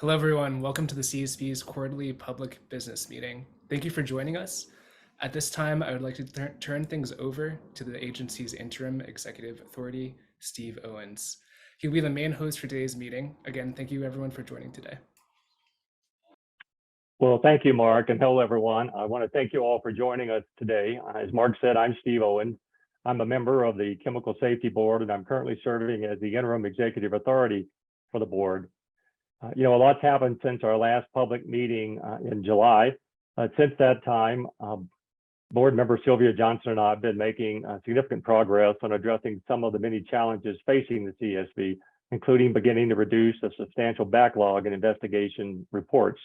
Hello, everyone. Welcome to the CSB's quarterly public business meeting. Thank you for joining us. At this time, I would like to turn things over to the agency's interim executive authority, Steve Owens. He'll be the main host for today's meeting. Again, thank you everyone for joining today. Well, thank you, Mark, and hello, everyone. I want to thank you all for joining us today. As Mark said, I'm Steve Owens. I'm a member of the Chemical Safety Board, and I'm currently serving as the interim executive authority for the board. A lot's happened since our last public meeting in July. Since that time, board member Sylvia Johnson and I have been making significant progress on addressing some of the many challenges facing the CSB, including beginning to reduce a substantial backlog in investigation reports.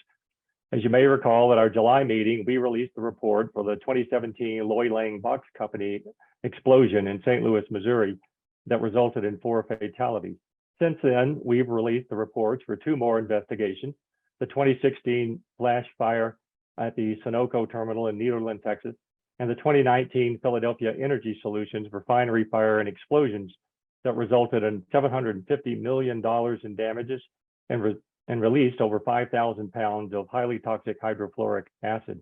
As you may recall, at our July meeting, we released the report for the 2017 Loy Lang Box Company explosion in St. Louis, Missouri, that resulted in 4 fatalities. Since then, we've released the reports for 2 more investigations: the 2016 flash fire at the Sunoco terminal in Nederland, Texas, and the 2019 Philadelphia Energy Solutions refinery fire and explosions that resulted in $750 million in damages and released over 5,000 pounds of highly toxic hydrofluoric acid.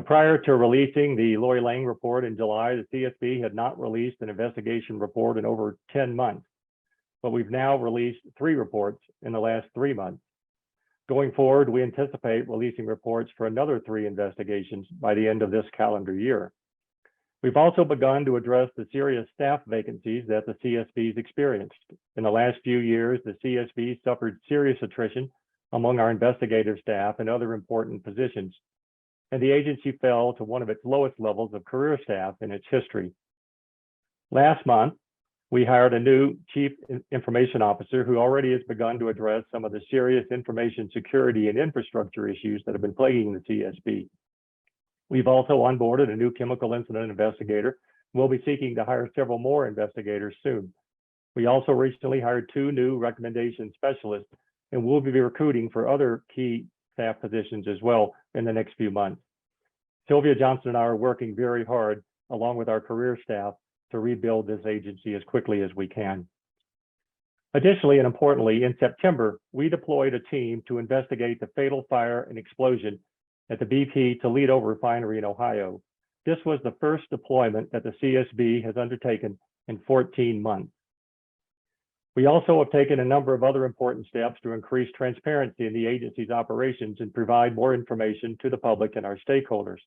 Prior to releasing the Loy Lang report in July, the CSB had not released an investigation report in over 10 months, but we've now released 3 reports in the last 3 months. Going forward, we anticipate releasing reports for another 3 investigations by the end of this calendar year. We've also begun to address the serious staff vacancies that the CSB has experienced. In the last few years, the CSB suffered serious attrition among our investigative staff and other important positions, and the agency fell to one of its lowest levels of career staff in its history. Last month, we hired a new chief information officer who already has begun to address some of the serious information security and infrastructure issues that have been plaguing the CSB. We've also onboarded a new chemical incident investigator. We'll be seeking to hire several more investigators soon. We also recently hired 2 new recommendation specialists, and we'll be recruiting for other key staff positions as well in the next few months. Sylvia Johnson and I are working very hard, along with our career staff, to rebuild this agency as quickly as we can. Additionally, and importantly, in September, we deployed a team to investigate the fatal fire and explosion at the BP Toledo refinery in Ohio. This was the first deployment that the CSB has undertaken in 14 months. We also have taken a number of other important steps to increase transparency in the agency's operations and provide more information to the public and our stakeholders.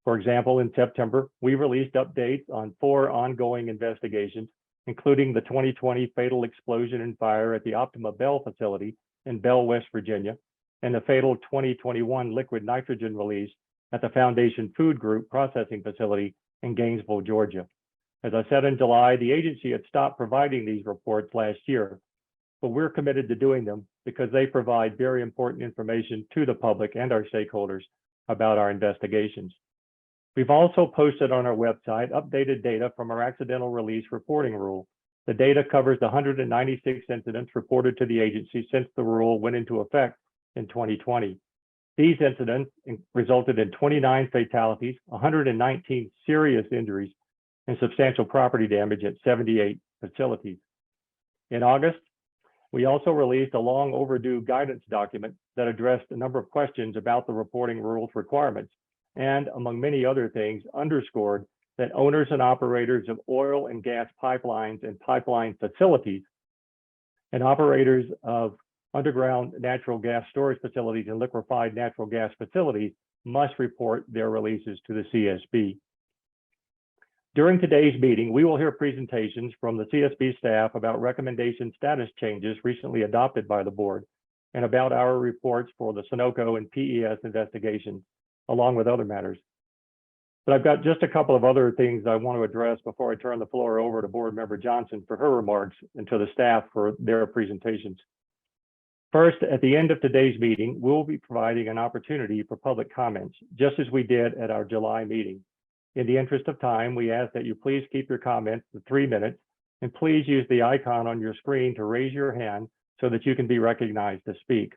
For example, in September, we released updates on 4 ongoing investigations, including the 2020 fatal explosion and fire at the Optima Bell facility in Bell, West Virginia, and the fatal 2021 liquid nitrogen release at the Foundation Food Group processing facility in Gainesville, Georgia. As I said in July, the agency had stopped providing these reports last year, but we're committed to doing them because they provide very important information to the public and our stakeholders about our investigations. We've also posted on our website updated data from our accidental release reporting rule. The data covers the 196 incidents reported to the agency since the rule went into effect in 2020. These incidents resulted in 29 fatalities, 119 serious injuries, and substantial property damage at 78 facilities. In August, we also released a long overdue guidance document that addressed a number of questions about the reporting rules requirements, and among many other things, underscored that owners and operators of oil and gas pipelines and pipeline facilities and operators of underground natural gas storage facilities and liquefied natural gas facilities must report their releases to the CSB. During today's meeting, we will hear presentations from the CSB staff about recommendation status changes recently adopted by the board and about our reports for the Sunoco and PES investigations, along with other matters. But I've got just a couple of other things I want to address before I turn the floor over to Board Member Johnson for her remarks and to the staff for their presentations. First, at the end of today's meeting, we'll be providing an opportunity for public comments, just as we did at our July meeting. In the interest of time, we ask that you please keep your comments to 3 minutes, and please use the icon on your screen to raise your hand so that you can be recognized to speak.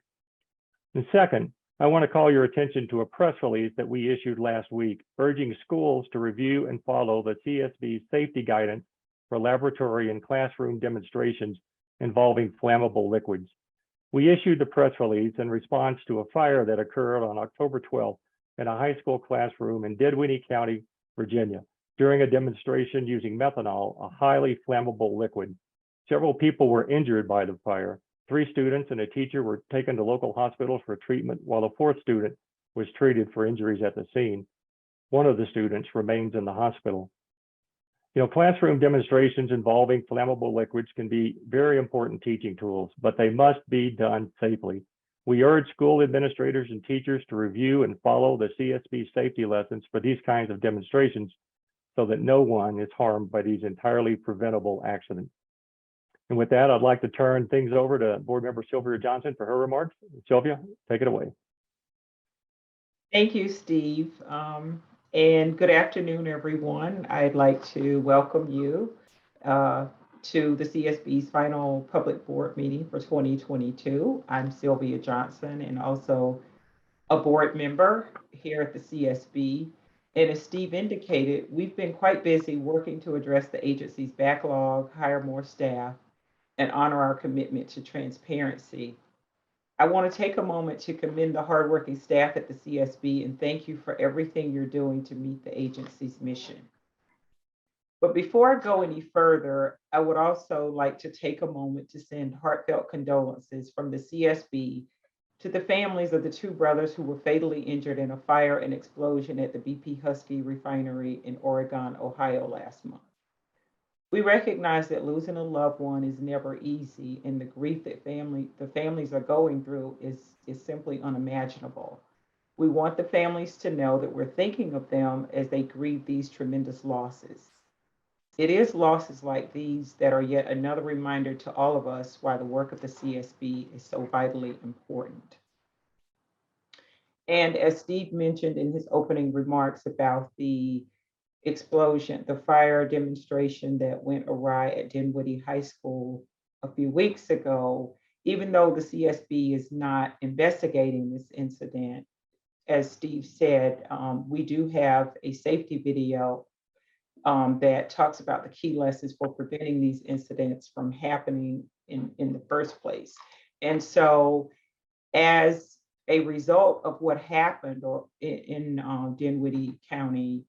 And second, I want to call your attention to a press release that we issued last week, urging schools to review and follow the CSB's safety guidance for laboratory and classroom demonstrations involving flammable liquids. We issued the press release in response to a fire that occurred on October 12th in a high school classroom in Dinwiddie County, Virginia, during a demonstration using methanol, a highly flammable liquid. Several people were injured by the fire. 3 students and a teacher were taken to local hospitals for treatment, while a 4th student was treated for injuries at the scene. One of the students remains in the hospital. Classroom demonstrations involving flammable liquids can be very important teaching tools, but they must be done safely. We urge school administrators and teachers to review and follow the CSB safety lessons for these kinds of demonstrations so that no one is harmed by these entirely preventable accidents. And with that, I'd like to turn things over to Board Member Sylvia Johnson for her remarks. Sylvia, take it away. Thank you, Steve. And good afternoon, everyone. I'd like to welcome you to the CSB's final public board meeting for 2022. I'm Sylvia Johnson and also a board member here at the CSB. And as Steve indicated, we've been quite busy working to address the agency's backlog, hire more staff, and honor our commitment to transparency. I want to take a moment to commend the hardworking staff at the CSB and thank you for everything you're doing to meet the agency's mission. But before I go any further, I would also like to take a moment to send heartfelt condolences from the CSB to the families of the 2 brothers who were fatally injured in a fire and explosion at the BP Husky refinery in Oregon, Ohio last month. We recognize that losing a loved one is never easy, and the grief that the families are going through is simply unimaginable. We want the families to know that we're thinking of them as they grieve these tremendous losses. It is losses like these that are yet another reminder to all of us why the work of the CSB is so vitally important. And as Steve mentioned in his opening remarks about the explosion, the fire demonstration that went awry at Dinwiddie High School a few weeks ago, even though the CSB is not investigating this incident, as Steve said, we do have a safety video that talks about the key lessons for preventing these incidents from happening in the first place. And so as a result of what happened in Dinwiddie County,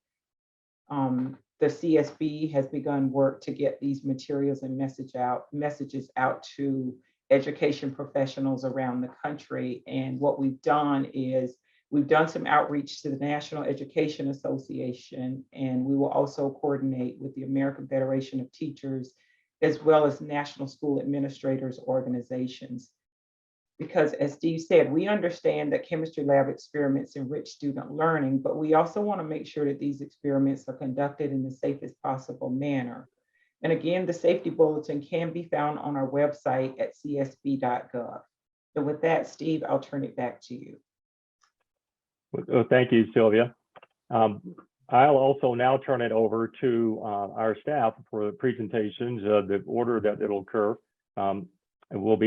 the CSB has begun work to get these materials and messages out to education professionals around the country. And what we've done is we've done some outreach to the National Education Association, and we will also coordinate with the American Federation of Teachers, as well as National School Administrators Organizations. Because as Steve said, we understand that chemistry lab experiments enrich student learning, but we also want to make sure that these experiments are conducted in the safest possible manner. And again, the safety bulletin can be found on our website at csb.gov. So with that, Steve, I'll turn it back to you. Well, thank you, Sylvia. I'll also now turn it over to our staff for the presentations, the order that it'll occur. And we'll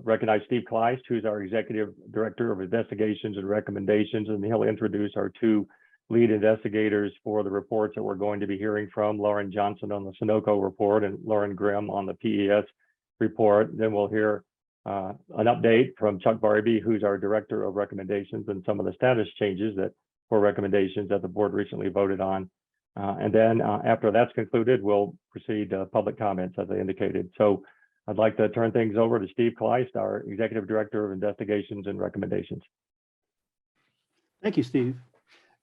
recognize Steve Kleist, who's our Executive Director of Investigations and Recommendations, and he'll introduce our 2 lead investigators for the reports that we're going to be hearing from, Lauren Johnson on the Sunoco report and Lauren Grimm on the PES report. Then we'll hear an update from Chuck Barbie, who's our Director of Recommendations, and some of the status changes for recommendations that the board recently voted on. And then after that's concluded, we'll proceed to public comments, as I indicated. So I'd like to turn things over to Steve Kleist, our Executive Director of Investigations and Recommendations. Thank you, Steve.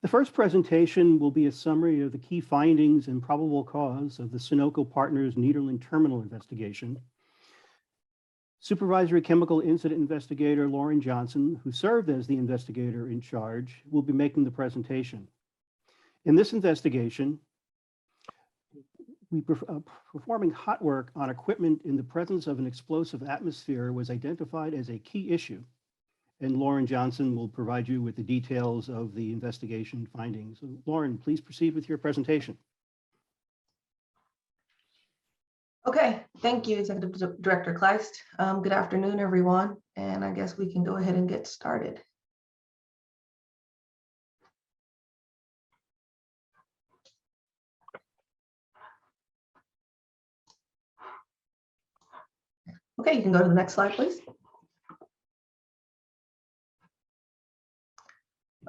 The first presentation will be a summary of the key findings and probable cause of the Sunoco Partners Nederland Terminal investigation. Supervisory Chemical Incident Investigator Lauren Johnson, who served as the investigator in charge, will be making the presentation. In this investigation, performing hot work on equipment in the presence of an explosive atmosphere was identified as a key issue. And Lauren Johnson will provide you with the details of the investigation findings. So Lauren, please proceed with your presentation. Okay, thank you, Executive Director Kleist. Good afternoon, everyone. And I guess we can go ahead and get started. Okay, you can go to the next slide, please.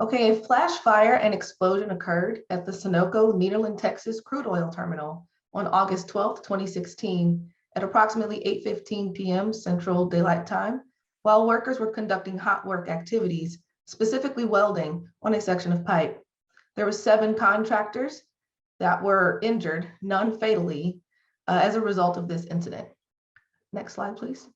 Okay, a flash fire and explosion occurred at the Sunoco Nederland, Texas crude oil terminal on August 12th, 2016 at approximately 8:15 p.m. Central Daylight Time, while workers were conducting hot work activities, specifically welding on a section of pipe. There were 7 contractors that were injured, none fatally, as a result of this incident. Next slide, please.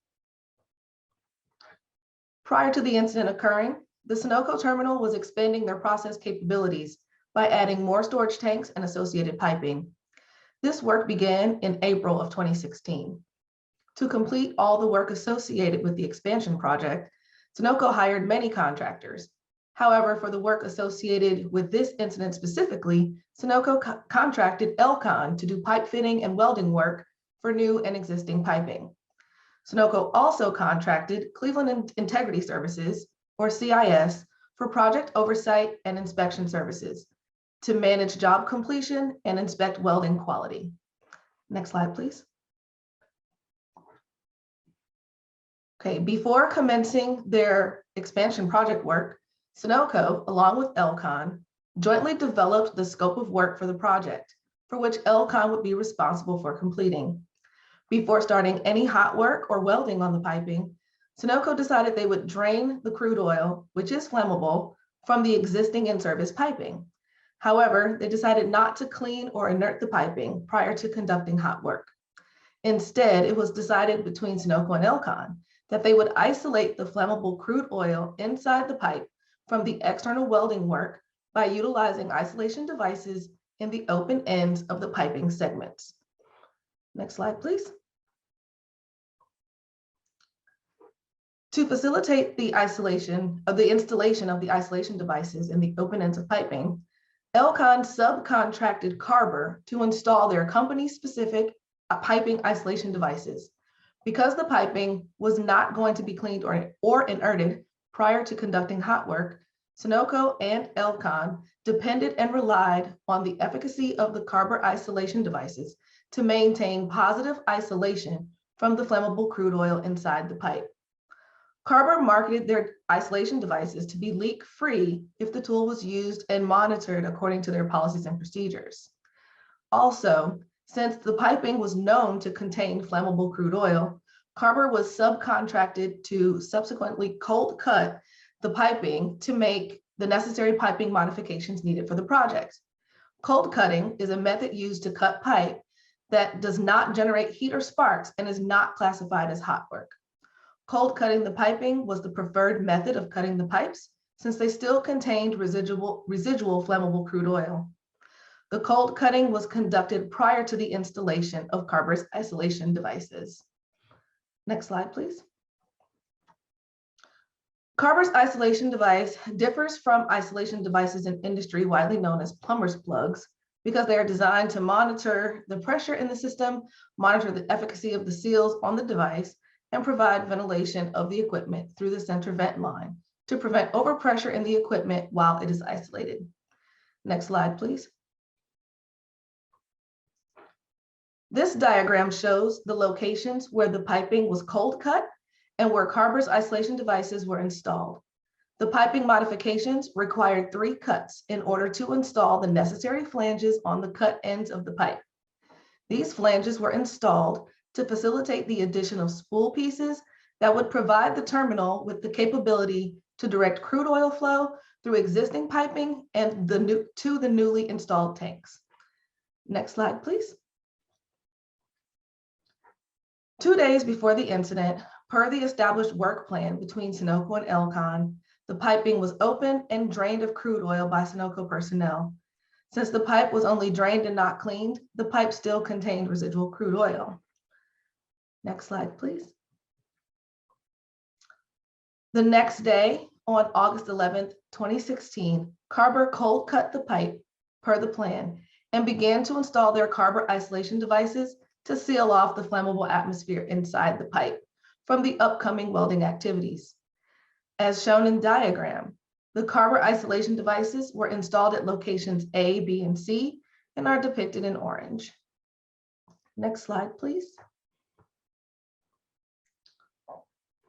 Prior to the incident occurring, the Sunoco terminal was expanding their process capabilities by adding more storage tanks and associated piping. This work began in April of 2016. To complete all the work associated with the expansion project, Sunoco hired many contractors. However, for the work associated with this incident specifically, Sunoco contracted Elcon to do pipe fitting and welding work for new and existing piping. Sunoco also contracted Cleveland Integrity Services, or CIS, for project oversight and inspection services to manage job completion and inspect welding quality. Next slide, please. Okay, before commencing their expansion project work, Sunoco, along with Elcon, jointly developed the scope of work for the project, for which Elcon would be responsible for completing. Before starting any hot work or welding on the piping, Sunoco decided they would drain the crude oil, which is flammable, from the existing in-service piping. However, they decided not to clean or inert the piping prior to conducting hot work. Instead, it was decided between Sunoco and Elcon that they would isolate the flammable crude oil inside the pipe from the external welding work by utilizing isolation devices in the open ends of the piping segments. Next slide, please. To facilitate the installation of the isolation devices in the open ends of piping, Elcon subcontracted Carver to install their company-specific piping isolation devices. Because the piping was not going to be cleaned or inerted prior to conducting hot work, Sunoco and Elcon depended and relied on the efficacy of the Carver isolation devices to maintain positive isolation from the flammable crude oil inside the pipe. Carver marketed their isolation devices to be leak-free if the tool was used and monitored according to their policies and procedures. Also, since the piping was known to contain flammable crude oil, Carver was subcontracted to subsequently cold cut the piping to make the necessary piping modifications needed for the project. Cold cutting is a method used to cut pipe that does not generate heat or sparks and is not classified as hot work. Cold cutting the piping was the preferred method of cutting the pipes since they still contained residual flammable crude oil. The cold cutting was conducted prior to the installation of Carver's isolation devices. Next slide, please. Carver's isolation device differs from isolation devices in industry widely known as plumber's plugs because they are designed to monitor the pressure in the system, monitor the efficacy of the seals on the device, and provide ventilation of the equipment through the center vent line to prevent overpressure in the equipment while it is isolated. Next slide, please. This diagram shows the locations where the piping was cold cut and where Carver's isolation devices were installed. The piping modifications required 3 cuts in order to install the necessary flanges on the cut ends of the pipe. These flanges were installed to facilitate the addition of spool pieces that would provide the terminal with the capability to direct crude oil flow through existing piping and to the newly installed tanks. Next slide, please. 2 days before the incident, per the established work plan between Sunoco and Elcon, the piping was opened and drained of crude oil by Sunoco personnel. Since the pipe was only drained and not cleaned, the pipe still contained residual crude oil. Next slide, please. The next day, on August 11th, 2016, Carver cold cut the pipe per the plan and began to install their Carver isolation devices to seal off the flammable atmosphere inside the pipe from the upcoming welding activities. As shown in diagram, the Carver isolation devices were installed at locations A, B, and C and are depicted in orange. Next slide, please.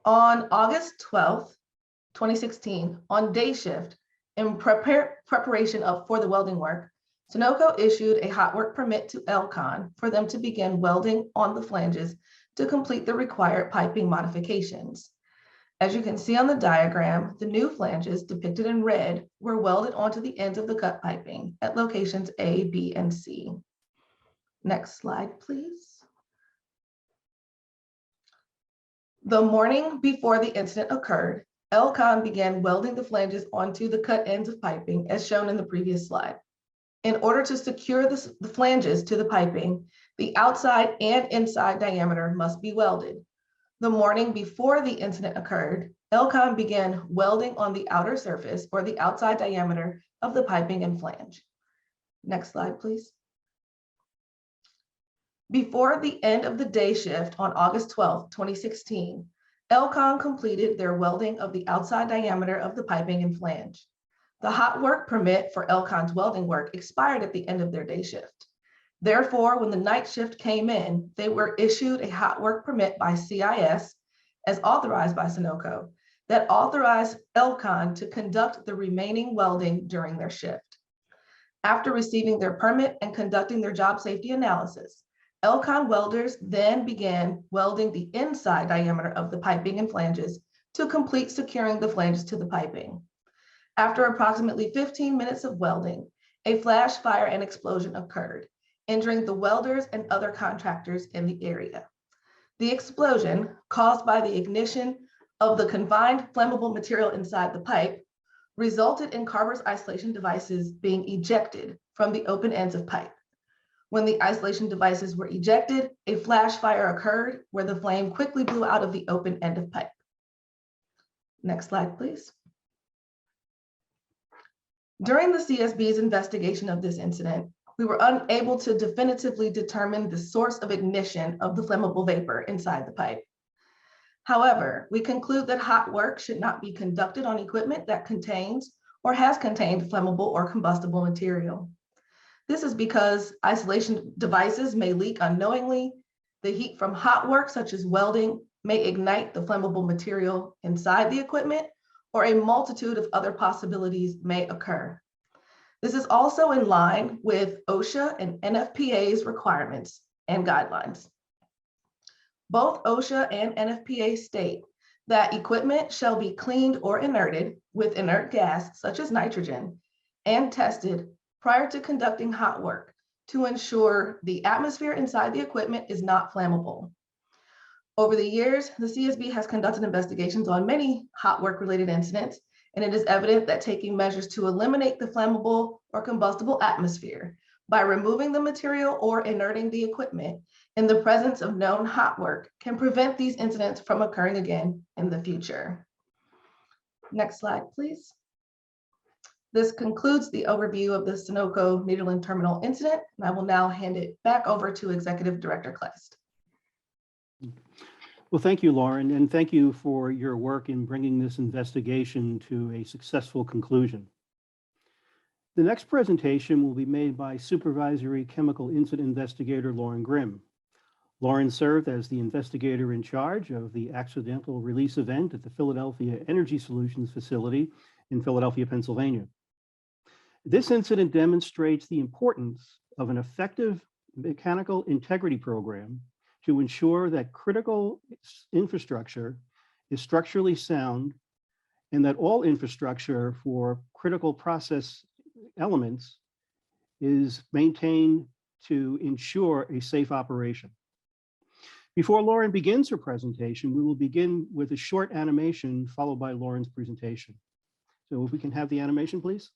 On August 12th, 2016, on day shift, In preparation for the welding work, Sunoco issued a hot work permit to Elcon for them to begin welding on the flanges to complete the required piping modifications. As you can see on the diagram, the new flanges depicted in red were welded onto the ends of the cut piping at locations A, B, and C. Next slide, please. The morning before the incident occurred, Elcon began welding the flanges onto the cut ends of piping as shown in the previous slide. In order to secure the flanges to the piping, the outside and inside diameter must be welded. The morning before the incident occurred, Elcon began welding on the outer surface or the outside diameter of the piping and flange. Next slide, please. Before the end of the day shift on August 12, 2016, Elcon completed their welding of the outside diameter of the piping and flange. The hot work permit for Elcon's welding work expired at the end of their day shift. Therefore, when the night shift came in, they were issued a hot work permit by CIS, as authorized by Sunoco, that authorized Elcon to conduct the remaining welding during their shift. After receiving their permit and conducting their job safety analysis, Elcon welders then began welding the inside diameter of the piping and flanges to complete securing the flanges to the piping. After approximately 15 minutes of welding, a flash fire and explosion occurred, injuring the welders and other contractors in the area. The explosion, caused by the ignition of the confined flammable material inside the pipe, resulted in Carver's isolation devices being ejected from the open ends of pipe. When the isolation devices were ejected, a flash fire occurred where the flame quickly blew out of the open end of pipe. Next slide, please. During the CSB's investigation of this incident, we were unable to definitively determine the source of ignition of the flammable vapor inside the pipe. However, we conclude that hot work should not be conducted on equipment that contains or has contained flammable or combustible material. This is because isolation devices may leak unknowingly. The heat from hot work, such as welding, may ignite the flammable material inside the equipment, or a multitude of other possibilities may occur. This is also in line with OSHA and NFPA's requirements and guidelines. Both OSHA and NFPA state that equipment shall be cleaned or inerted with inert gas, such as nitrogen, and tested prior to conducting hot work to ensure the atmosphere inside the equipment is not flammable. Over the years, the CSB has conducted investigations on many hot work related incidents, and it is evident that taking measures to eliminate the flammable or combustible atmosphere by removing the material or inerting the equipment in the presence of known hot work can prevent these incidents from occurring again in the future. Next slide, please. This concludes the overview of the Sunoco Nederland Terminal incident, and I will now hand it back over to Executive Director Kleist. Well, thank you, Lauren, and thank you for your work in bringing this investigation to a successful conclusion. The next presentation will be made by Supervisory Chemical Incident Investigator Lauren Grimm. Lauren served as the investigator in charge of the accidental release event at the Philadelphia Energy Solutions facility in Philadelphia, Pennsylvania. This incident demonstrates the importance of an effective mechanical integrity program to ensure that critical infrastructure is structurally sound and that all infrastructure for critical process elements is maintained to ensure a safe operation. Before Lauren begins her presentation, we will begin with a short animation followed by Lauren's presentation. So if we can have the animation, please.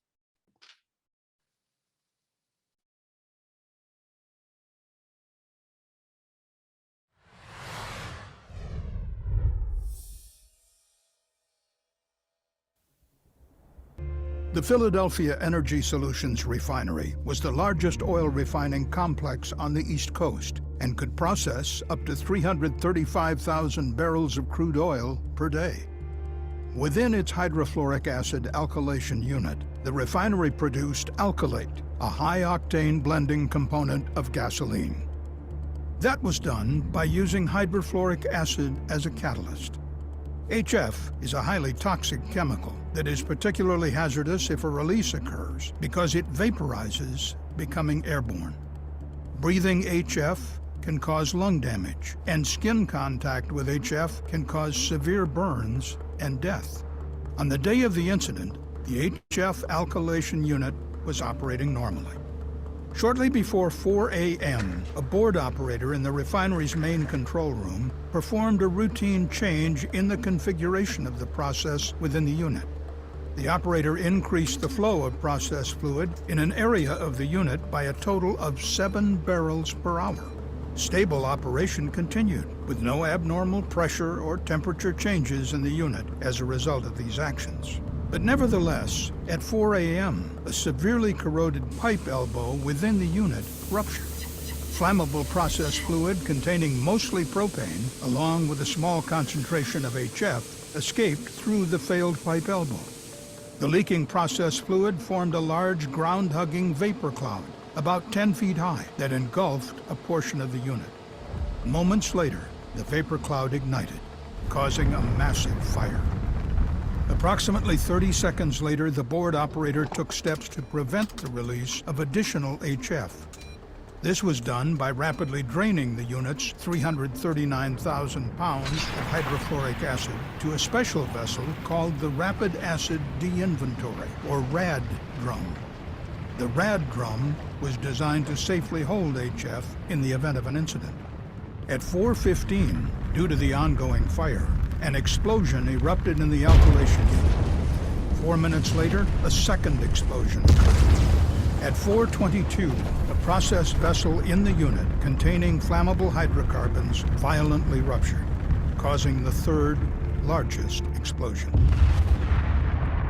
The Philadelphia Energy Solutions refinery was the largest oil refining complex on the East Coast and could process up to 335,000 barrels of crude oil per day. Within its hydrofluoric acid alkylation unit, the refinery produced alkylate, a high-octane blending component of gasoline. That was done by using hydrofluoric acid as a catalyst. HF is a highly toxic chemical that is particularly hazardous if a release occurs because it vaporizes, becoming airborne. Breathing HF can cause lung damage, and skin contact with HF can cause severe burns and death. On the day of the incident, the HF alkylation unit was operating normally. Shortly before 4 a.m., a board operator in the refinery's main control room performed a routine change in the configuration of the process within the unit. The operator increased the flow of process fluid in an area of the unit by a total of 7 barrels per hour. Stable operation continued, with no abnormal pressure or temperature changes in the unit as a result of these actions. But nevertheless, at 4 a.m., a severely corroded pipe elbow within the unit ruptured. Flammable process fluid containing mostly propane, along with a small concentration of HF, escaped through the failed pipe elbow. The leaking process fluid formed a large ground-hugging vapor cloud, about 10 feet high, that engulfed a portion of the unit. Moments later, the vapor cloud ignited, causing a massive fire. Approximately 30 seconds later, the board operator took steps to prevent the release of additional HF. This was done by rapidly draining the unit's 339,000 pounds of hydrofluoric acid to a special vessel called the Rapid Acid De-Inventory, or RAD drum. The RAD drum was designed to safely hold HF in the event of an incident. At 4:15, due to the ongoing fire, an explosion erupted in the alkylation unit. 4 minutes later, a second explosion occurred. At 4:22, a process vessel in the unit containing flammable hydrocarbons violently ruptured, causing the third largest explosion.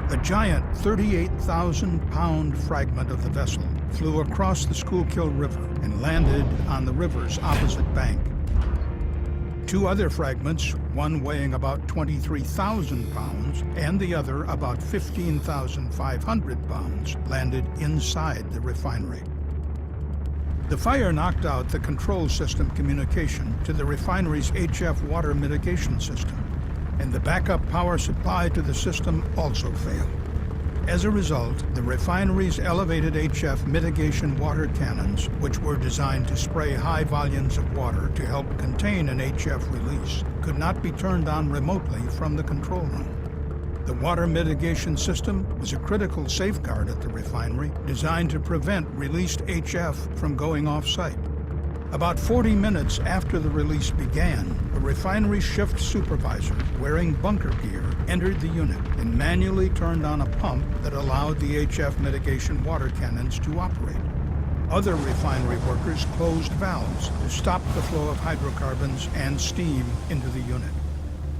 A giant 38,000-pound fragment of the vessel flew across the Schuylkill River and landed on the river's opposite bank. 2 other fragments, one weighing about 23,000 pounds and the other about 15,500 pounds, landed inside the refinery. The fire knocked out the control system communication to the refinery's HF water mitigation system, and the backup power supply to the system also failed. As a result, the refinery's elevated HF mitigation water cannons, which were designed to spray high volumes of water to help contain an HF release, could not be turned on remotely from the control room. The water mitigation system was a critical safeguard at the refinery, designed to prevent released HF from going off-site. About 40 minutes after the release began, a refinery shift supervisor wearing bunker gear entered the unit and manually turned on a pump that allowed the HF mitigation water cannons to operate. Other refinery workers closed valves to stop the flow of hydrocarbons and steam into the unit.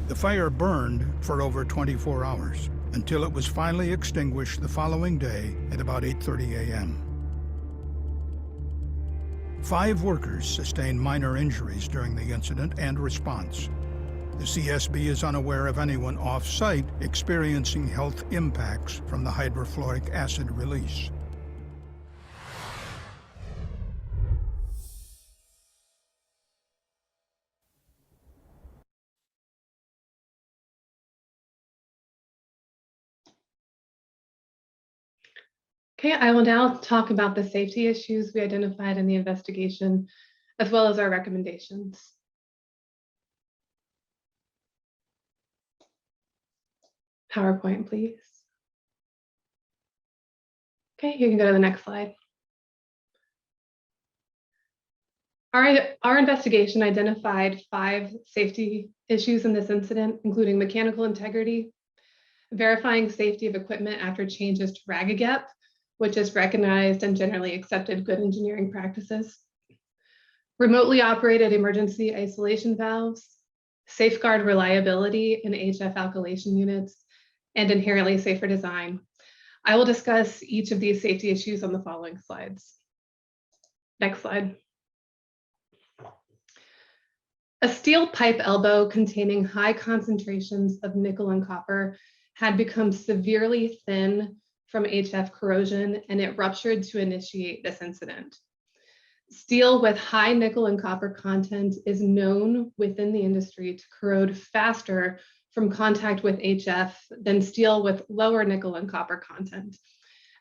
The fire burned for over 24 hours until it was finally extinguished the following day at about 8:30 a.m. 5 workers sustained minor injuries during the incident and response. The CSB is unaware of anyone off-site experiencing health impacts from the hydrofluoric acid release. Okay, I will now talk about the safety issues we identified in the investigation, as well as our recommendations. PowerPoint, please. Okay, you can go to the next slide. Our investigation identified 5 safety issues in this incident, including mechanical integrity, verifying safety of equipment after changes to RAGAGEP, which is recognized and generally accepted good engineering practices, remotely operated emergency isolation valves, safeguard reliability in HF alkylation units, and inherently safer design. I will discuss each of these safety issues on the following slides. Next slide. A steel pipe elbow containing high concentrations of nickel and copper had become severely thin from HF corrosion, and it ruptured to initiate this incident. Steel with high nickel and copper content is known within the industry to corrode faster from contact with HF than steel with lower nickel and copper content.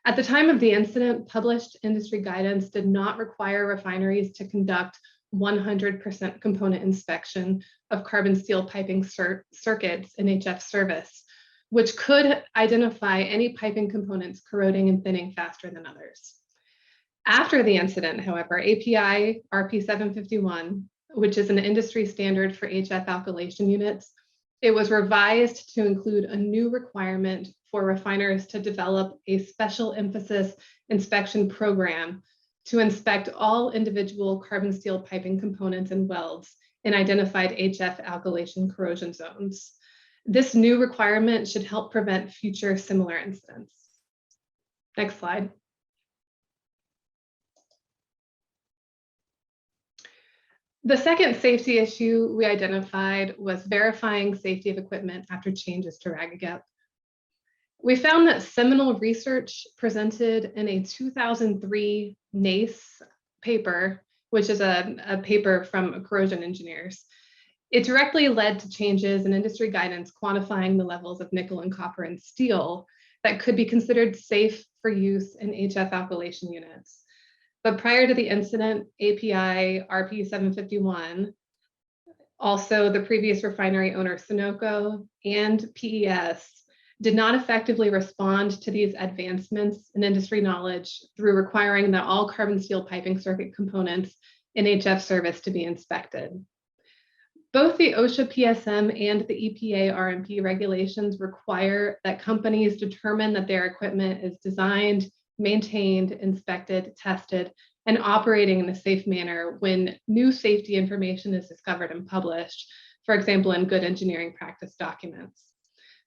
At the time of the incident, published industry guidance did not require refineries to conduct 100% component inspection of carbon steel piping circuits in HF service, which could identify any piping components corroding and thinning faster than others. After the incident, however, API RP 751, which is an industry standard for HF alkylation units, it was revised to include a new requirement for refiners to develop a special emphasis inspection program to inspect all individual carbon steel piping components and welds in identified HF alkylation corrosion zones. This new requirement should help prevent future similar incidents. Next slide. The second safety issue we identified was verifying safety of equipment after changes to RAGAGEP. We found that seminal research presented in a 2003 NACE paper, which is a paper from corrosion engineers, it directly led to changes in industry guidance quantifying the levels of nickel and copper and steel that could be considered safe for use in HF alkylation units. But prior to the incident, API RP 751, also the previous refinery owner Sunoco and PES did not effectively respond to these advancements in industry knowledge through requiring that all carbon steel piping circuit components in HF service to be inspected. Both the OSHA PSM and the EPA RMP regulations require that companies determine that their equipment is designed, maintained, inspected, tested, and operating in a safe manner when new safety information is discovered and published, for example, in good engineering practice documents.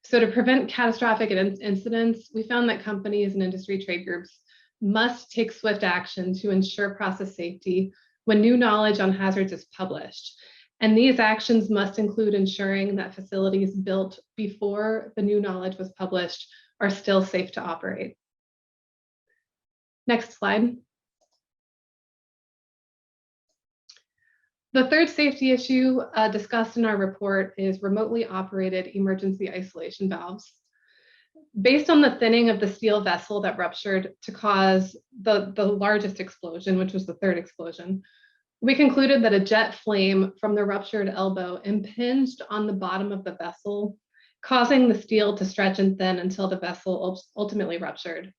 So to prevent catastrophic incidents, we found that companies and industry trade groups must take swift action to ensure process safety when new knowledge on hazards is published. And these actions must include ensuring that facilities built before the new knowledge was published are still safe to operate. Next slide. The third safety issue discussed in our report is remotely operated emergency isolation valves. Based on the thinning of the steel vessel that ruptured to cause the largest explosion, which was the third explosion, we concluded that a jet flame from the ruptured elbow impinged on the bottom of the vessel, causing the steel to stretch and thin until the vessel ultimately ruptured.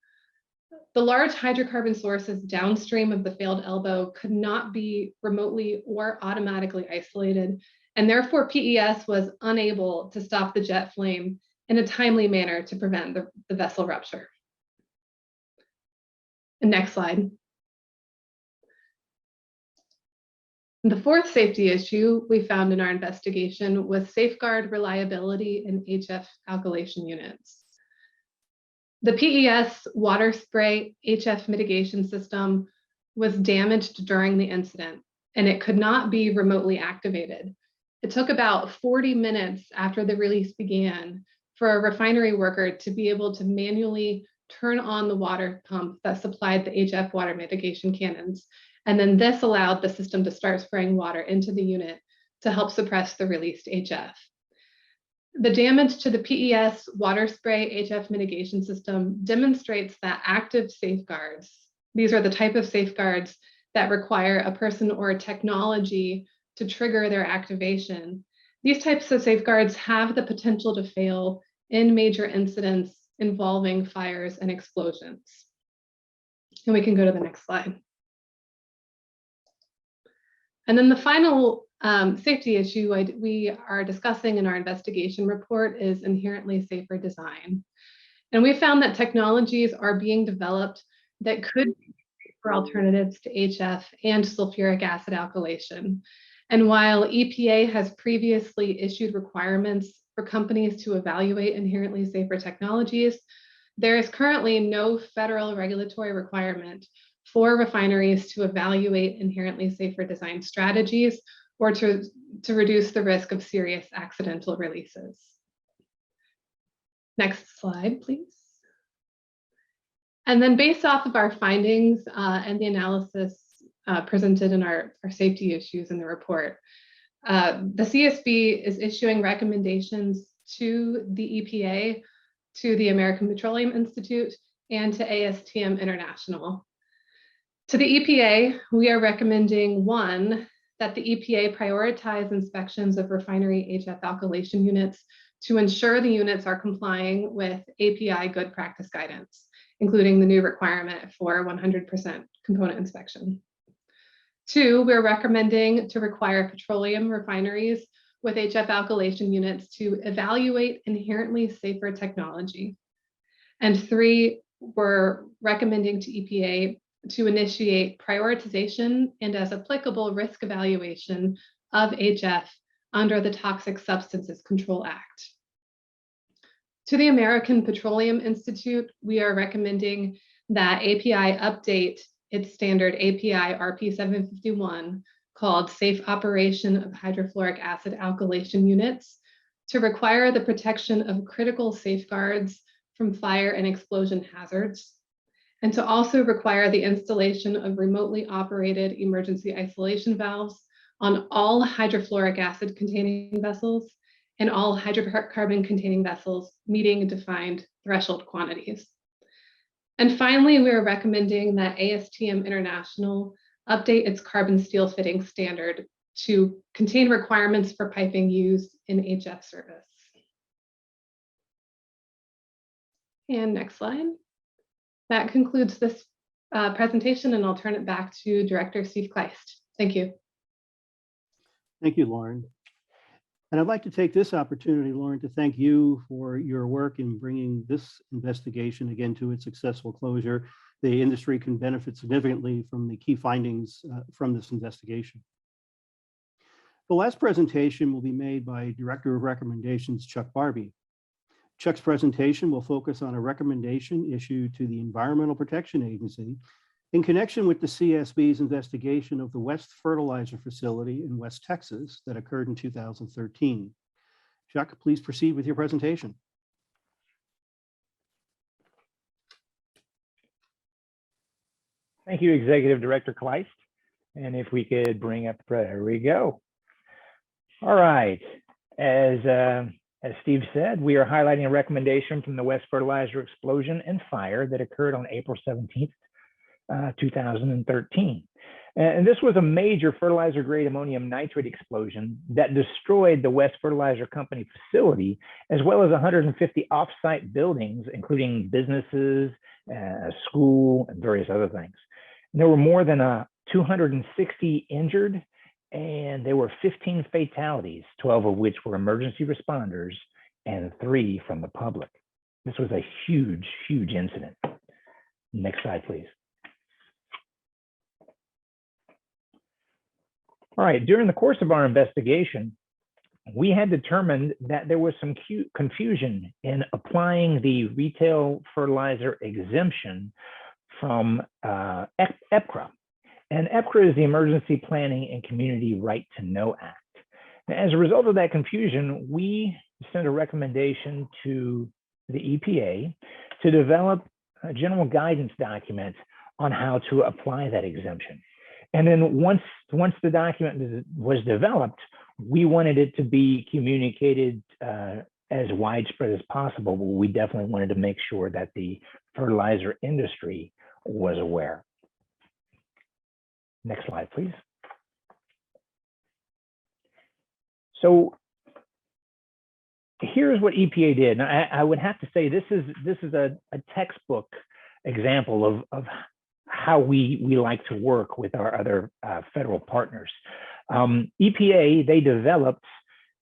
The large hydrocarbon sources downstream of the failed elbow could not be remotely or automatically isolated, and therefore PES was unable to stop the jet flame in a timely manner to prevent the vessel rupture. And next slide. The fourth safety issue we found in our investigation was safeguard reliability in HF alkylation units. The PES water spray HF mitigation system was damaged during the incident, and it could not be remotely activated. It took about 40 minutes after the release began for a refinery worker to be able to manually turn on the water pump that supplied the HF water mitigation cannons. And then this allowed the system to start spraying water into the unit to help suppress the released HF. The damage to the PES water spray HF mitigation system demonstrates that active safeguards, these are the type of safeguards that require a person or a technology to trigger their activation. These types of safeguards have the potential to fail in major incidents involving fires and explosions. And we can go to the next slide. And then the final safety issue we are discussing in our investigation report is inherently safer design. And we found that technologies are being developed that could be safer alternatives to HF and sulfuric acid alkylation. And while EPA has previously issued requirements for companies to evaluate inherently safer technologies, there is currently no federal regulatory requirement for refineries to evaluate inherently safer design strategies or to reduce the risk of serious accidental releases. Next slide, please. And then based off of our findings and the analysis presented in our safety issues in the report, the CSB is issuing recommendations to the EPA, to the American Petroleum Institute, and to ASTM International. To the EPA, we are recommending, one, that the EPA prioritize inspections of refinery HF alkylation units to ensure the units are complying with API good practice guidance, including the new requirement for 100% component inspection. Two, we're recommending to require petroleum refineries with HF alkylation units to evaluate inherently safer technology. And three, we're recommending to EPA to initiate prioritization and, as applicable, risk evaluation of HF under the Toxic Substances Control Act. To the American Petroleum Institute, we are recommending that API update its standard API RP 751 called Safe Operation of Hydrofluoric Acid Alkylation Units to require the protection of critical safeguards from fire and explosion hazards, and to also require the installation of remotely operated emergency isolation valves on all hydrofluoric acid containing vessels and all hydrocarbon containing vessels meeting defined threshold quantities. And finally, we are recommending that ASTM International update its carbon steel fitting standard to contain requirements for piping used in HF service. And next slide. That concludes this presentation, and I'll turn it back to Director Steve Kleist. Thank you. Thank you, Lauren. And I'd like to take this opportunity, Lauren, to thank you for your work in bringing this investigation again to its successful closure. The industry can benefit significantly from the key findings from this investigation. The last presentation will be made by Director of Recommendations, Chuck Barbie. Chuck's presentation will focus on a recommendation issued to the Environmental Protection Agency in connection with the CSB's investigation of the West Fertilizer Facility in West Texas that occurred in 2013. Chuck, please proceed with your presentation. Thank you, Executive Director Kleist. And if we could bring up, there we go. All right, as Steve said, we are highlighting a recommendation from the West Fertilizer explosion and fire that occurred on April 17th, 2013. And this was a major fertilizer grade ammonium nitrate explosion that destroyed the West Fertilizer Company facility, as well as 150 off-site buildings, including businesses, a school, and various other things. And there were more than 260 injured, and there were 15 fatalities, 12 of which were emergency responders and 3 from the public. This was a huge, huge incident. Next slide, please. All right, during the course of our investigation, we had determined that there was some confusion in applying the retail fertilizer exemption from EPCRA. And EPCRA is the Emergency Planning and Community Right to Know Act. As a result of that confusion, we sent a recommendation to the EPA to develop a general guidance document on how to apply that exemption. And then once the document was developed, we wanted it to be communicated as widespread as possible, but we definitely wanted to make sure that the fertilizer industry was aware. Next slide, please. So here's what EPA did. And I would have to say this is a textbook example of how we like to work with our other federal partners. EPA, they developed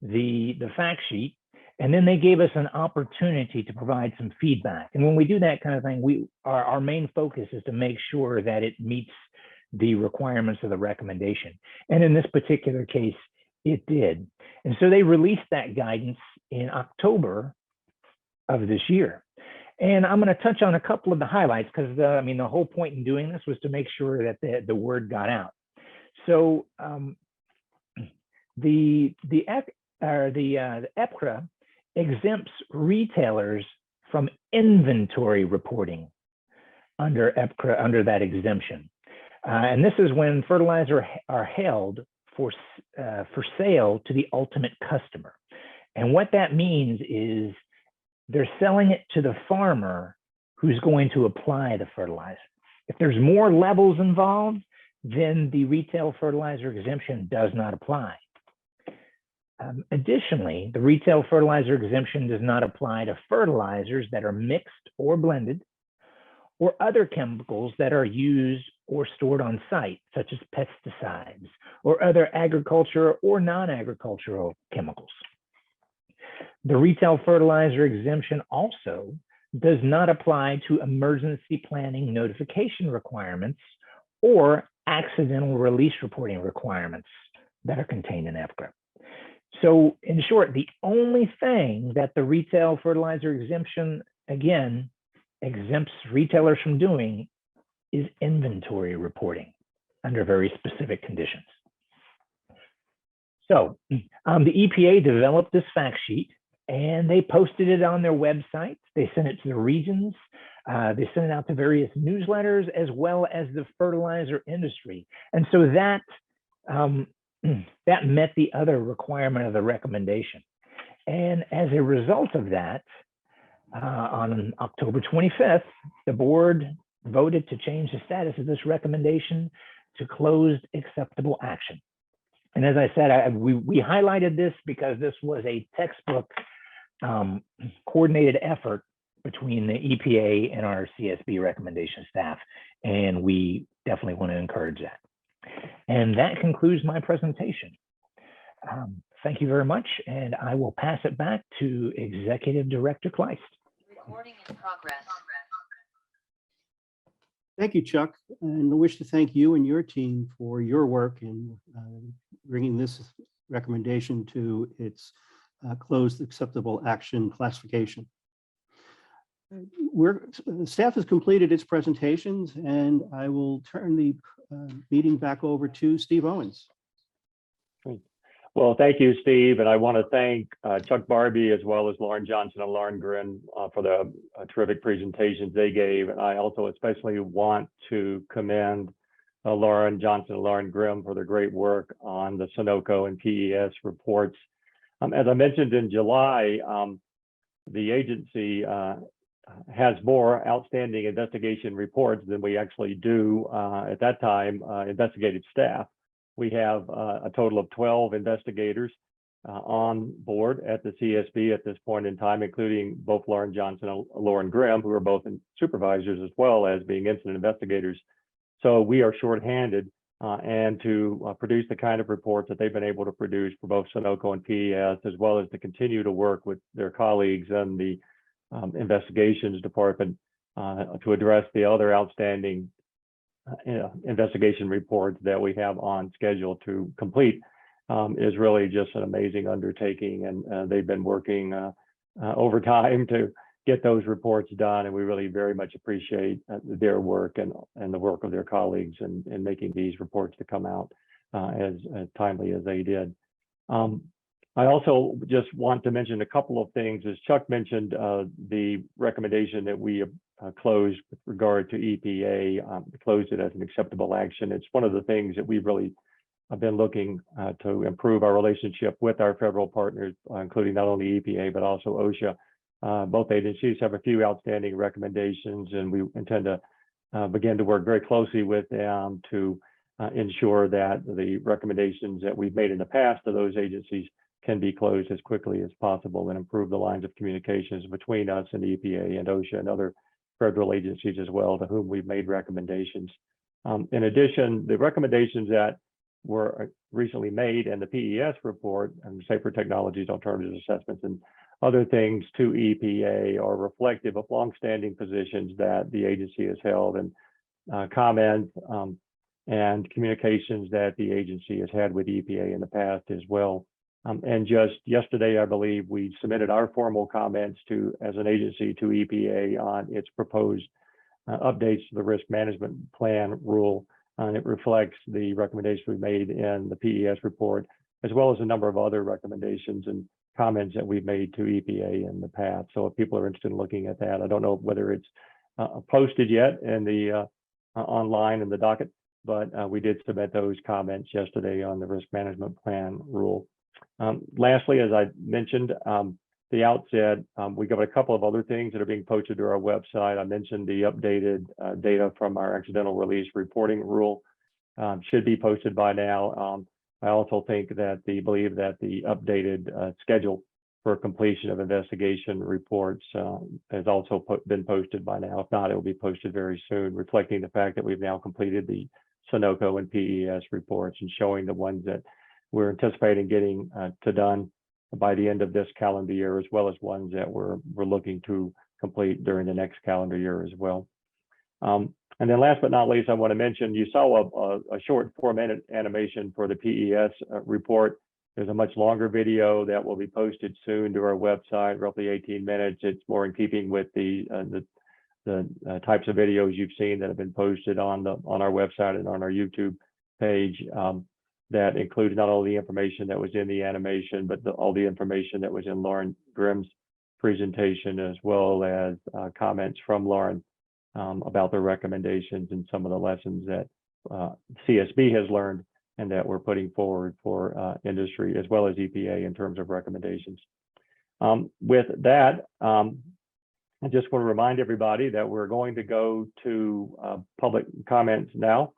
the fact sheet, and then they gave us an opportunity to provide some feedback. And when we do that kind of thing, our main focus is to make sure that it meets the requirements of the recommendation. And in this particular case, it did. And so they released that guidance in October of this year. And I'm going to touch on a couple of the highlights because I mean, the whole point in doing this was to make sure that the word got out. So the EPCRA exempts retailers from inventory reporting under EPCRA, under that exemption. And this is when fertilizer are held for sale to the ultimate customer. And what that means is they're selling it to the farmer who's going to apply the fertilizer. If there's more levels involved, then the retail fertilizer exemption does not apply. Additionally, the retail fertilizer exemption does not apply to fertilizers that are mixed or blended, or other chemicals that are used or stored on site, such as pesticides or other agriculture or non-agricultural chemicals. The retail fertilizer exemption also does not apply to emergency planning notification requirements or accidental release reporting requirements that are contained in FGREP. So in short, the only thing that the retail fertilizer exemption, again, exempts retailers from doing is inventory reporting under very specific conditions. So the EPA developed this fact sheet and they posted it on their website. They sent it to the regions. They sent it out to various newsletters as well as the fertilizer industry. And so that, that met the other requirement of the recommendation. And as a result of that, on October 25th, the board voted to change the status of this recommendation to closed acceptable action. And as I said, we highlighted this because this was a textbook coordinated effort between the EPA and our CSB recommendation staff, and we definitely want to encourage that. And that concludes my presentation. Thank you very much, and I will pass it back to Executive Director Kleist. Recording in progress. Thank you, Chuck. And I wish to thank you and your team for your work in bringing this recommendation to its closed acceptable action classification. Staff has completed its presentations, and I will turn the meeting back over to Steve Owens. Great. Well, thank you, Steve. And I want to thank Chuck Barbie as well as Lauren Johnson and Lauren Grimm for the terrific presentations they gave. And I also especially want to commend Lauren Johnson and Lauren Grimm for their great work on the Sunoco and PES reports. As I mentioned in July, the agency has more outstanding investigation reports than we actually do at that time, investigative staff. We have a total of 12 investigators on board at the CSB at this point in time, including both Lauren Johnson and Lauren Grimm, who are both supervisors as well as being incident investigators. So we are shorthanded, and to produce the kind of reports that they've been able to produce for both Sunoco and PES, as well as to continue to work with their colleagues in the investigations department to address the other outstanding investigation reports that we have on schedule to complete is really just an amazing undertaking. And they've been working overtime to get those reports done. And we really very much appreciate their work and the work of their colleagues in making these reports to come out as timely as they did. I also just want to mention a couple of things. As Chuck mentioned, the recommendation that we closed with regard to EPA, closed it as an acceptable action. It's one of the things that we've really been looking to improve our relationship with our federal partners, including not only EPA, but also OSHA. Both agencies have a few outstanding recommendations, and we intend to begin to work very closely with them to ensure that the recommendations that we've made in the past to those agencies can be closed as quickly as possible and improve the lines of communications between us and EPA and OSHA and other federal agencies as well, to whom we've made recommendations. In addition, the recommendations that were recently made in the PES report and Safer Technologies Alternatives Assessments and other things to EPA are reflective of longstanding positions that the agency has held, and comments and communications that the agency has had with EPA in the past as well. And just yesterday, I believe we submitted our formal comments as an agency to EPA on its proposed updates to the risk management plan rule. And it reflects the recommendations we made in the PES report, as well as a number of other recommendations and comments that we've made to EPA in the past. So if people are interested in looking at that, I don't know whether it's posted yet in the online in the docket, but we did submit those comments yesterday on the risk management plan rule. Lastly, as I mentioned, the outset, we got a couple of other things that are being posted to our website. I mentioned the updated data from our accidental release reporting rule should be posted by now. I also think that believe that the updated schedule for completion of investigation reports has also been posted by now. If not, it will be posted very soon, reflecting the fact that we've now completed the Sunoco and PES reports and showing the ones that we're anticipating getting done by the end of this calendar year, as well as ones that we're looking to complete during the next calendar year as well. And then last but not least, I want to mention, you saw a short 4-minute animation for the PES report. There's a much longer video that will be posted soon to our website, roughly 18 minutes. It's more in keeping with the types of videos you've seen that have been posted on our website and on our YouTube page. That includes not only the information that was in the animation, but all the information that was in Lauren Grimm's presentation, as well as comments from Lauren about the recommendations and some of the lessons that CSB has learned and that we're putting forward for industry as well as EPA in terms of recommendations. With that, I just want to remind everybody that we're going to go to public comments now.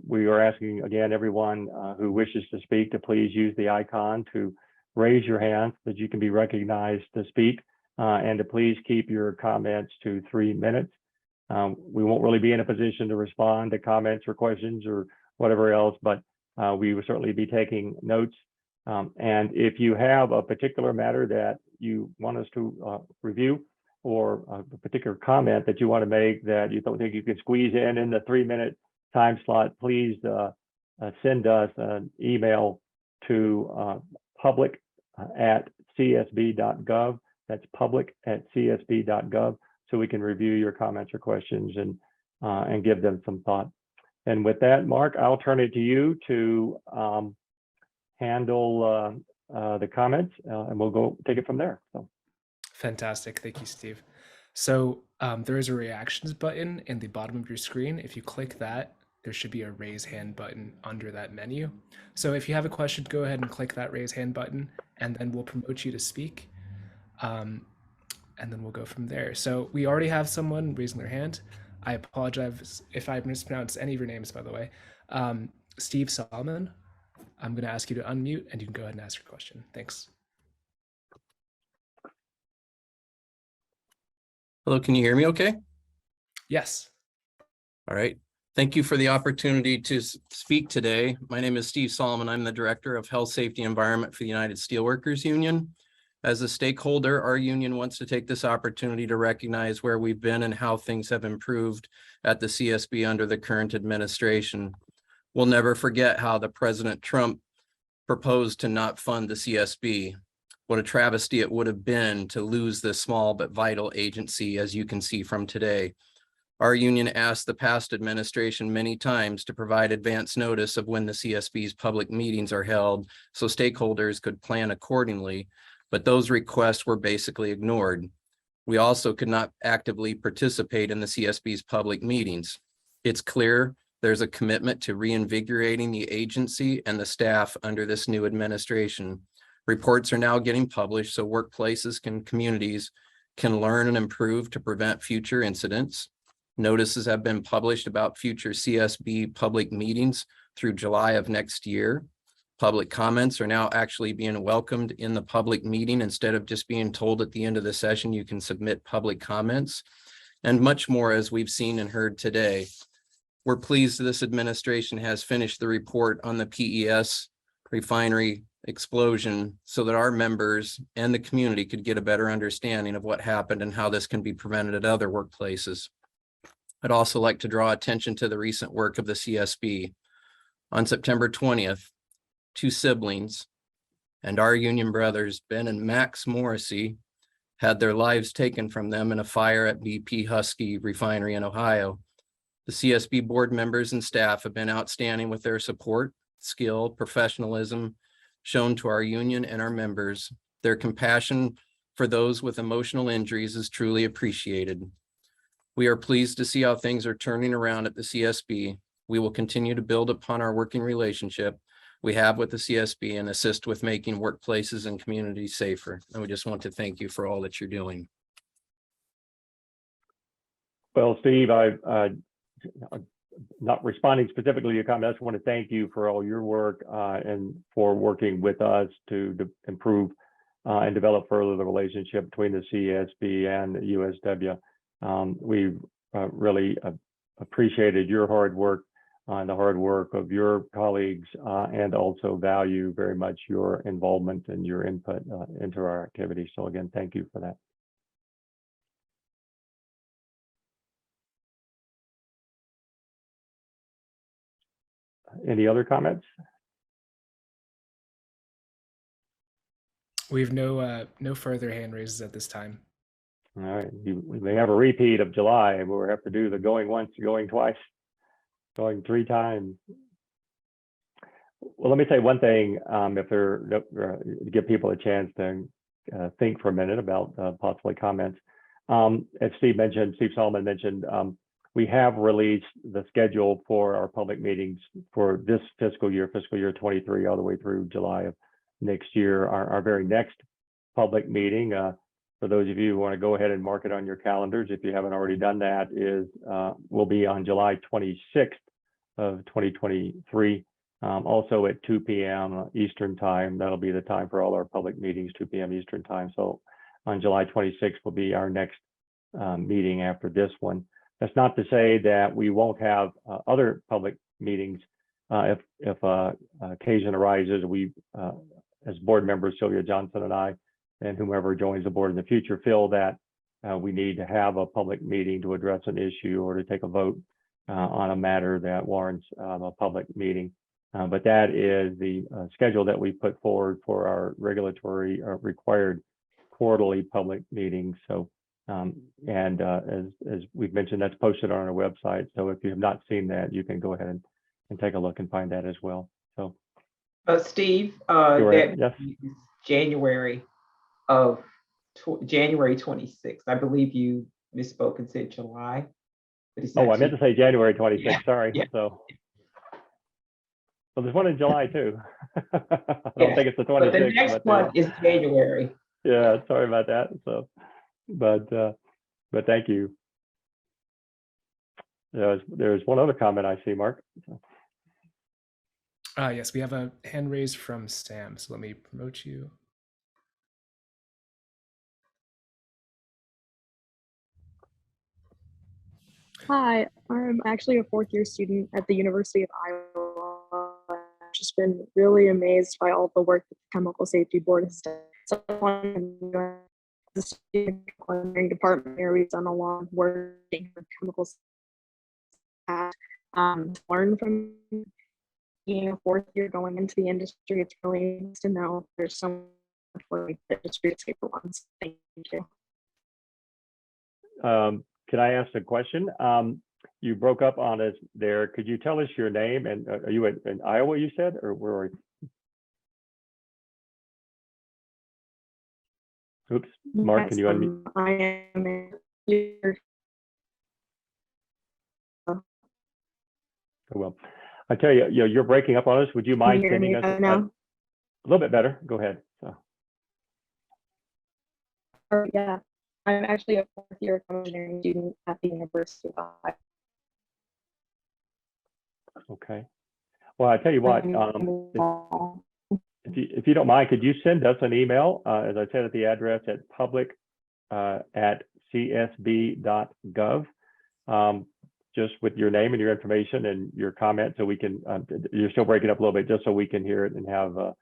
We are asking, again, everyone who wishes to speak to please use the icon to raise your hand so that you can be recognized to speak, and to please keep your comments to 3 minutes. We won't really be in a position to respond to comments or questions or whatever else, but we will certainly be taking notes. And if you have a particular matter that you want us to review, or a particular comment that you want to make that you don't think you can squeeze in the 3-minute time slot, please send us an email to public@csb.gov. That's public@csb.gov, so we can review your comments or questions and give them some thought. And with that, Mark, I'll turn it to you to handle the comments, and we'll go take it from there. So. Fantastic. Thank you, Steve. So there is a reactions button in the bottom of your screen. If you click that, there should be a raise hand button under that menu. So if you have a question, go ahead and click that raise hand button, and then we'll promote you to speak. And then we'll go from there. So we already have someone raising their hand. I apologize if I mispronounced any of your names, by the way. Steve Solomon, I'm going to ask you to unmute, and you can go ahead and ask your question. Thanks. Hello, can you hear me okay? Yes. All right. Thank you for the opportunity to speak today. My name is Steve Solomon. I'm the Director of Health, Safety, and Environment for the United Steelworkers Union. As a stakeholder, our union wants to take this opportunity to recognize where we've been and how things have improved at the CSB under the current administration. We'll never forget how the President Trump proposed to not fund the CSB. What a travesty it would have been to lose this small but vital agency, as you can see from today. Our union asked the past administration many times to provide advance notice of when the CSB's public meetings are held so stakeholders could plan accordingly, but those requests were basically ignored. We also could not actively participate in the CSB's public meetings. It's clear there's a commitment to reinvigorating the agency and the staff under this new administration. Reports are now getting published so workplaces and communities can learn and improve to prevent future incidents. Notices have been published about future CSB public meetings through July of next year. Public comments are now actually being welcomed in the public meeting instead of just being told at the end of the session you can submit public comments, and much more as we've seen and heard today. We're pleased this administration has finished the report on the PES refinery explosion so that our members and the community could get a better understanding of what happened and how this can be prevented at other workplaces. I'd also like to draw attention to the recent work of the CSB. On September 20th, 2 siblings and our union brothers, Ben and Max Morrissey, had their lives taken from them in a fire at BP Husky refinery in Ohio. The CSB board members and staff have been outstanding with their support, skill, professionalism shown to our union and our members. Their compassion for those with emotional injuries is truly appreciated. We are pleased to see how things are turning around at the CSB. We will continue to build upon our working relationship we have with the CSB and assist with making workplaces and communities safer. And we just want to thank you for all that you're doing. Well, Steve, not responding specifically to your comment, I just want to thank you for all your work and for working with us to improve and develop further the relationship between the CSB and the USW. We really appreciated your hard work and the hard work of your colleagues and also value very much your involvement and your input into our activities. So again, thank you for that. Any other comments? We have no further hand raises at this time. All right, we may have a repeat of July, but we'll have to do the going once, going twice, going 3 times. Well, let me say one thing, if there, give people a chance to think for a minute about possibly comments. As Steve Solomon mentioned, we have released the schedule for our public meetings for this fiscal year 23, all the way through July of next year. Our very next public meeting, for those of you who want to go ahead and mark it on your calendars, if you haven't already done that, will be on July 26th of 2023, also at 2 p.m. Eastern time. That'll be the time for all our public meetings, 2 p.m. Eastern time. So on July 26th will be our next meeting after this one. That's not to say that we won't have other public meetings if occasion arises. We, as board members, Sylvia Johnson and I, and whomever joins the board in the future, feel that we need to have a public meeting to address an issue or to take a vote on a matter that warrants a public meeting. But that is the schedule that we put forward for our regulatory required quarterly public meetings. So, as we've mentioned, that's posted on our website. So if you have not seen that, you can go ahead and take a look and find that as well. So, Steve, yes. January 26th. I believe you misspoke and said July. But Oh, I meant to say January 26th. Yeah, Sorry. yeah. So there's one in July too. I don't think it's the 26th. But the next one is January. Yeah, sorry about that. So, but thank you. There's one other comment I see, Mark. Yes, we have a hand raised from Sam. So let me promote you. Hi, I'm actually a 4th-year student at the University of Iowa. I've just been really amazed by all the work that the Chemical Safety Board has done. So the student engineering department here, we've done a lot of work with chemicals to learn from being a 4th year going into the industry. It's really nice to know there's so much work the industry to take for once. Thank you. Can I ask a question? You broke up on us there. Could you tell us your name? And are you in Iowa, you said, or where are you? Oops, Mark, Yes, can you unmute? I am here. Oh, well, I tell you, you're breaking up on us. Would you mind sending us a little bit better? Go ahead. So. Yeah, I'm actually a 4th-year engineering student at the University of Iowa. Okay. Well, I tell you what, if you don't mind, could you send us an email, as I said, at the address at public@csb.gov, just with your name and your information and your comment, so we can. You're still breaking up a little bit, just so we can hear it and have a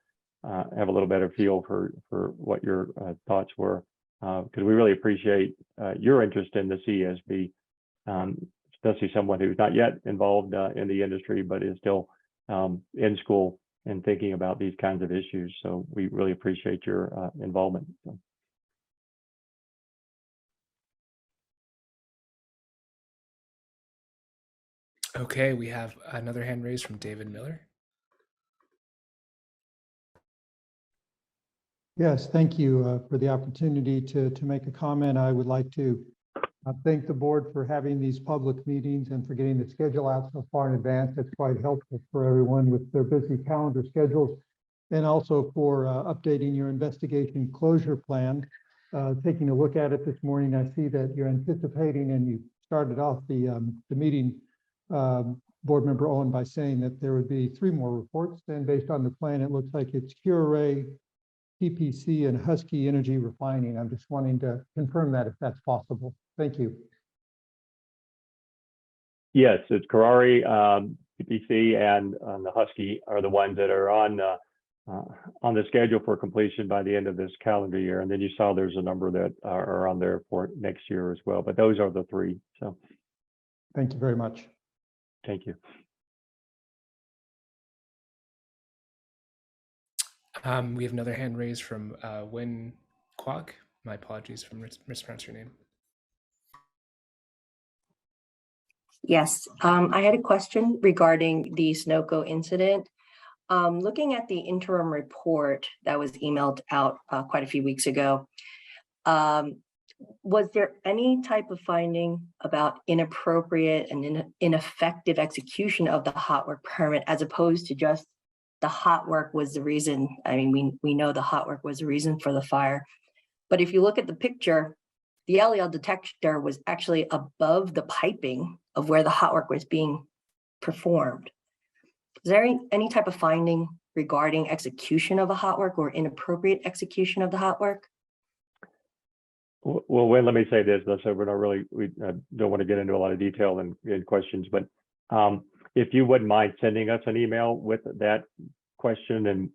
little better feel for what your thoughts were, because we really appreciate your interest in the CSB, especially someone who's not yet involved in the industry, but is still in school and thinking about these kinds of issues. So we really appreciate your involvement. So. Okay, we have another hand raised from David Miller. Yes, thank you for the opportunity to make a comment. I would like to I thank the board for having these public meetings and for getting the schedule out so far in advance. That's quite helpful for everyone with their busy calendar schedules. And also for updating your investigation closure plan. Taking a look at it this morning, I see that you're anticipating, and you started off the meeting, board member Owen, by saying that there would be 3 more reports. And based on the plan, it looks like it's Cure, PPC, and Husky Energy Refining. I'm just wanting to confirm that if that's possible. Thank you. Yes, it's Karari, PPC, and the Husky are the ones that are on the schedule for completion by the end of this calendar year. And then you saw there's a number that are on there for next year as well. But those are the 3. So thank you very much. Thank you. We have another hand raised from Win Kwok. My apologies for mispronouncing your name. Yes, I had a question regarding the Sunoco incident. Looking at the interim report that was emailed out quite a few weeks ago, was there any type of finding about inappropriate and ineffective execution of the hot work permit, as opposed to just the hot work was the reason? I mean, we know the hot work was the reason for the fire, but if you look at the picture, the LEL detector was actually above the piping of where the hot work was being performed. Is there any type of finding regarding execution of the hot work or inappropriate execution of the hot work? Well, Wynn, let me say this. Let's say we don't want to get into a lot of detail and questions, but if you wouldn't mind sending us an email with that question, and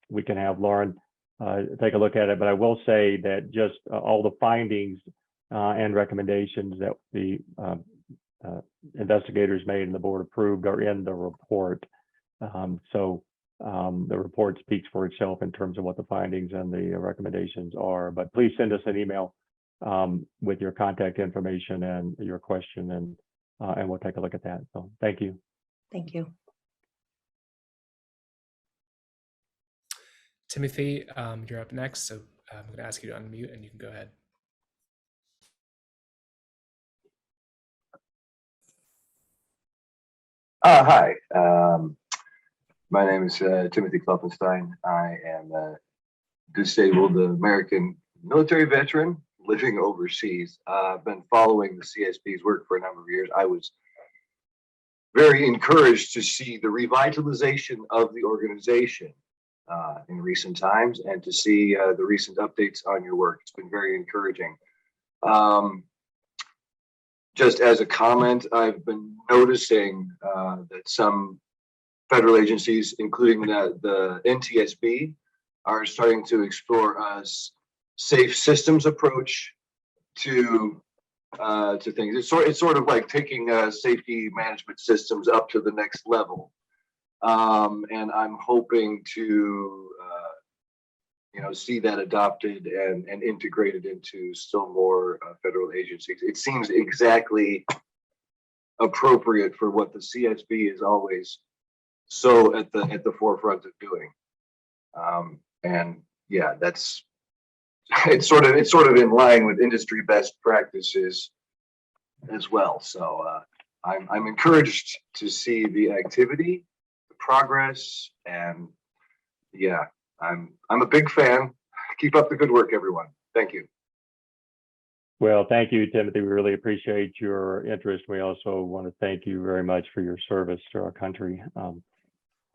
we can have Lauren take a look at it. But I will say that just all the findings and recommendations that the investigators made and the board approved are in the report. So the report speaks for itself in terms of what the findings and the recommendations are. But please send us an email with your contact information and your question, and we'll take a look at that. So thank you. Thank you. Timothy, you're up next. So I'm going to ask you to unmute and you can go ahead. Hi, my name is Timothy Kloppenstein. I am a disabled American military veteran living overseas. I've been following the CSB's work for a number of years. I was very encouraged to see the revitalization of the organization in recent times, and to see the recent updates on your work. It's been very encouraging. Just as a comment, I've been noticing that some federal agencies, including the NTSB, are starting to explore a safe systems approach to things. It's sort of like taking safety management systems up to the next level. And I'm hoping to see that adopted and integrated into still more federal agencies. It seems exactly appropriate for what the CSB is always so at the forefront of doing. And yeah, it's sort of in line with industry best practices as well. So I'm encouraged to see the activity, the progress, and yeah, I'm a big fan. Keep up the good work, everyone. Thank you. Well, thank you, Timothy. We really appreciate your interest. We also want to thank you very much for your service to our country.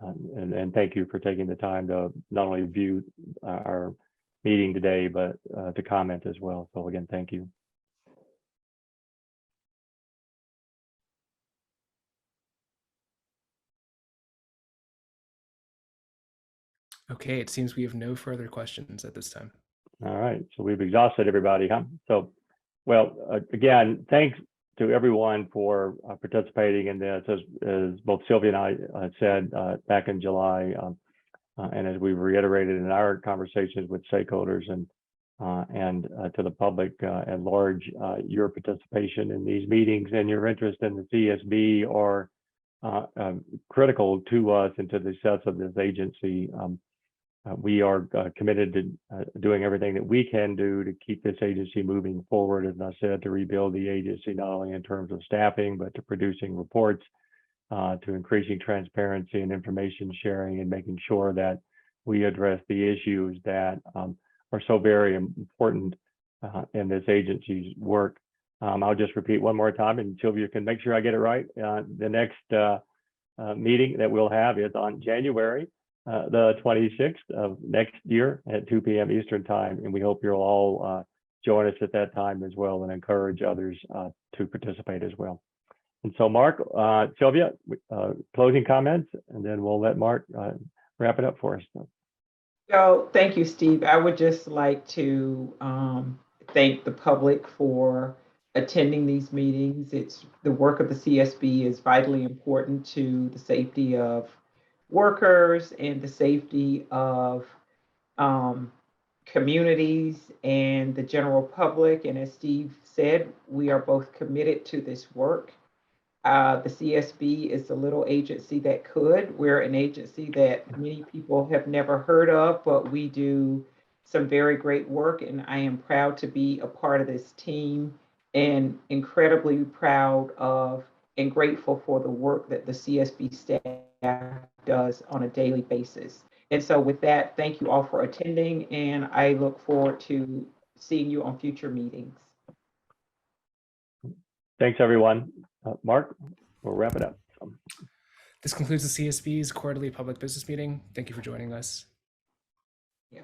And thank you for taking the time to not only view our meeting today, but to comment as well. So again, thank you. Okay, it seems we have no further questions at this time. All right, so we've exhausted everybody, huh? So, well, again, thanks to everyone for participating in this. As both Sylvia and I said back in July, and as we reiterated in our conversations with stakeholders and to the public at large, your participation in these meetings and your interest in the CSB are critical to us and to the success of this agency. we are committed to doing everything that we can do to keep this agency moving forward, as I said, to rebuild the agency, not only in terms of staffing, but to producing reports, to increasing transparency and information sharing, and making sure that we address the issues that are so very important in this agency's work. I'll just repeat one more time, and Sylvia can make sure I get it right. The next meeting that we'll have is on January the 26th of next year at 2 p.m. Eastern time. And we hope you'll all join us at that time as well, and encourage others to participate as well. And so Mark, Sylvia, closing comments, and then we'll let Mark wrap it up for us. So thank you, Steve. I would just like to thank the public for attending these meetings. It's the work of the CSB is vitally important to the safety of workers and the safety of communities and the general public. And as Steve said, we are both committed to this work. The CSB is a little agency that could. We're an agency that many people have never heard of, but we do some very great work. And I am proud to be a part of this team, and incredibly proud of and grateful for the work that the CSB staff does on a daily basis. And so with that, thank you all for attending, and I look forward to seeing you on future meetings. Thanks, everyone. Mark, we'll wrap it up. This concludes the CSB's quarterly public business meeting. Thank you for joining us. Yeah.